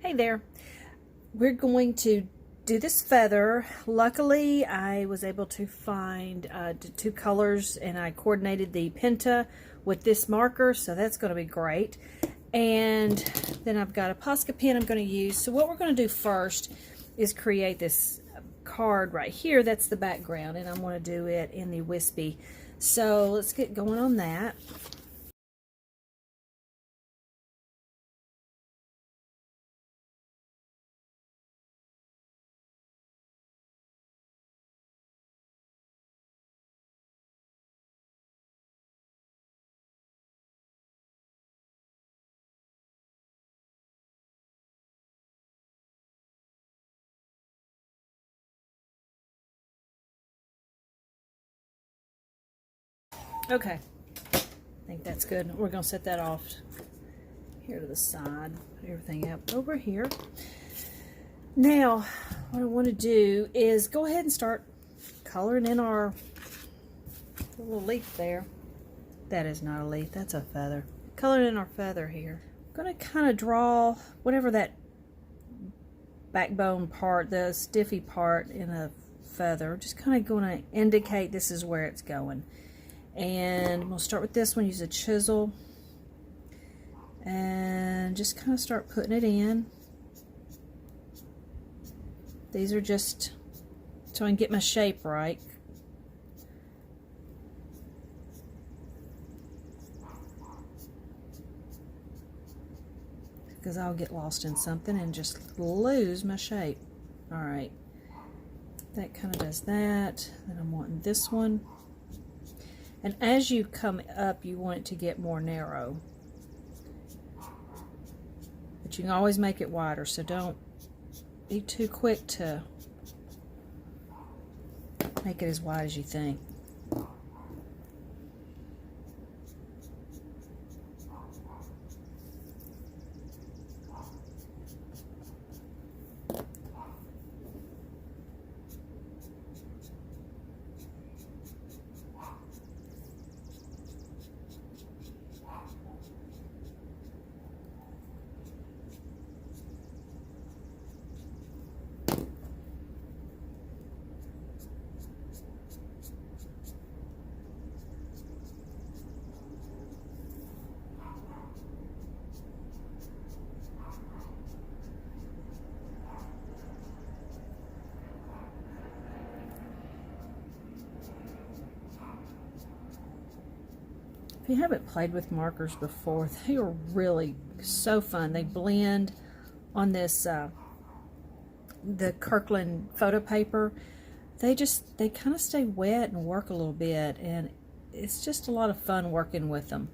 Hey there. We're going to do this feather. Luckily, I was able to find two colors, and I coordinated the Pinta with this marker, so that's going to be great. And then I've got a Posca pen I'm going to use. So what we're going to do first is create this card right here. That's the background, and I'm going to do it in the wispy. So let's get going on that. Okay, I think that's good. We're going to set that off here to the side. Put everything up over here. Now, what I want to do is go ahead and start coloring in our little leaf there. That is not a leaf, that's a feather. Coloring in our feather here. I'm going to kind of draw whatever that backbone part, the stiffy part in a feather. Just kind of going to indicate this is where it's going. And we'll start with this one, use a chisel, and just kind of start putting it in. These are just so I can get my shape right. Because I'll get lost in something and just lose my shape. Alright, that kind of does that. Then I'm wanting this one. And as you come up, you want it to get more narrow. But you can always make it wider, so don't be too quick to make it as wide as you think. If you haven't played with markers before, they are really so fun. They blend on this the Kirkland photo paper. They kind of stay wet and work a little bit, and it's just a lot of fun working with them.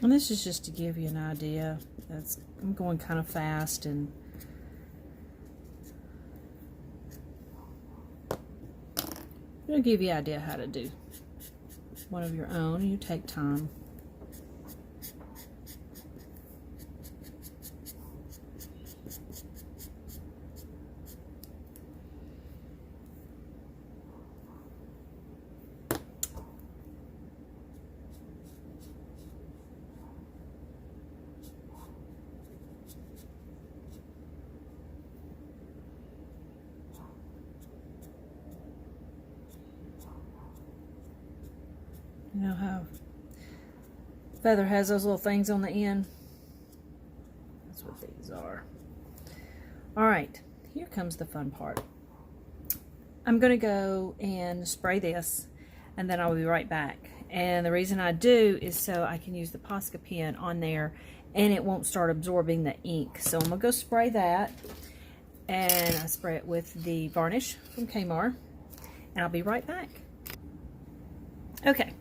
And this is just to give you an idea. I'm going kind of fast, and it'll give you an idea how to do one of your own. You take time. You know how feather has those little things on the end? That's what these are. Alright, here comes the fun part. I'm going to go and spray this. and then I'll be right back. And the reason I do is so I can use the Posca pen on there and it won't start absorbing the ink. So I'm gonna go spray that, and I spray it with the varnish from Kmart, and I'll be right back. Okay,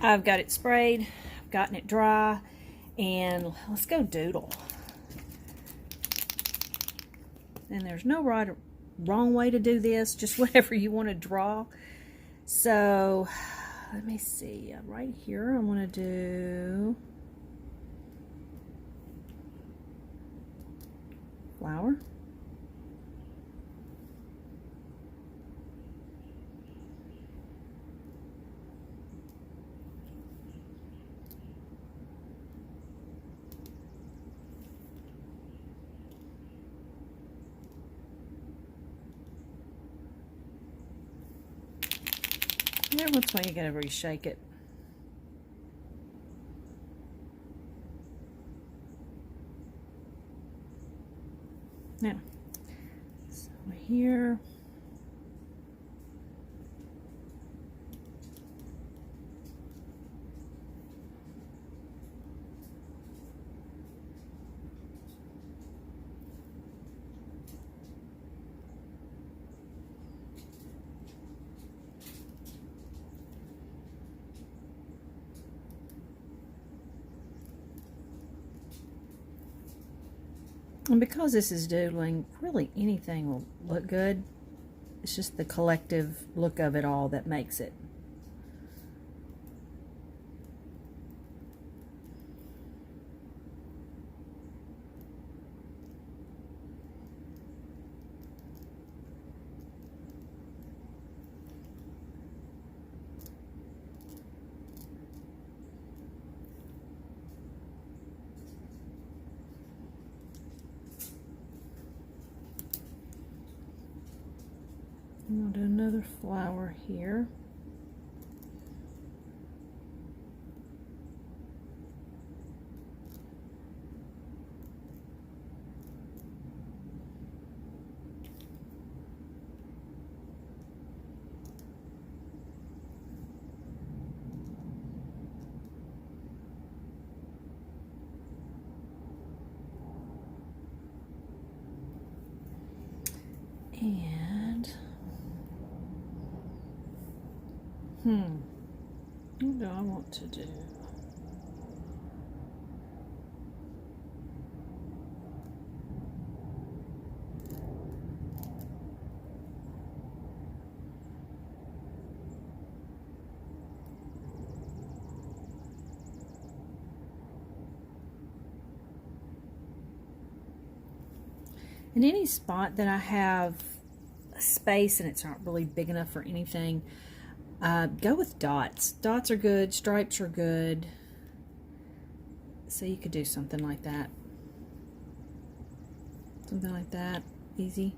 I've got it sprayed, I've gotten it dry, and let's go doodle. And there's no right or wrong way to do this, just whatever you want to draw. So let me see, right here I want to do flower. Every once in a while you gotta reshake it. Now, so here. And because this is doodling, really anything will look good. It's just the collective look of it all that makes it. I'm going to do another flower here. And what do I want to do? In any spot that I have space and it's not really big enough for anything, go with dots. Dots are good, stripes are good. So you could do something like that. Something like that, easy.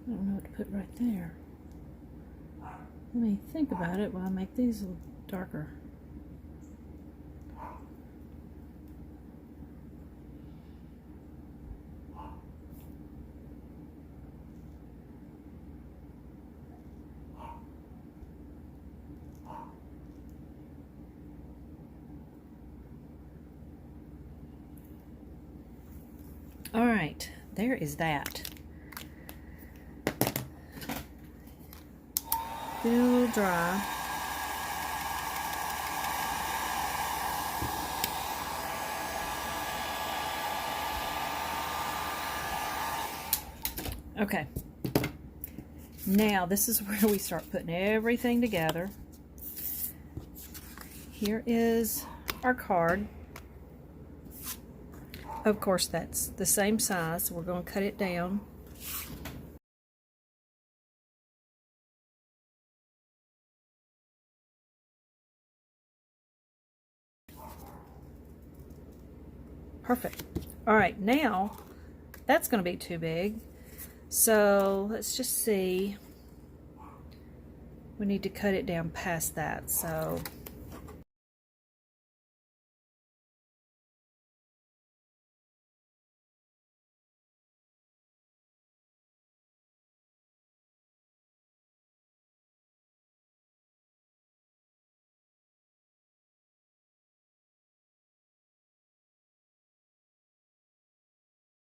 I don't know what to put right there. Let me think about it while I make these a little darker. All right, there is that. Get it a little dry. Okay. Now this is where we start putting everything together. Here is our card. Of course, that's the same size, so we're going to cut it down. Perfect. All right, now that's going to be too big. So let's just see. We need to cut it down past that. So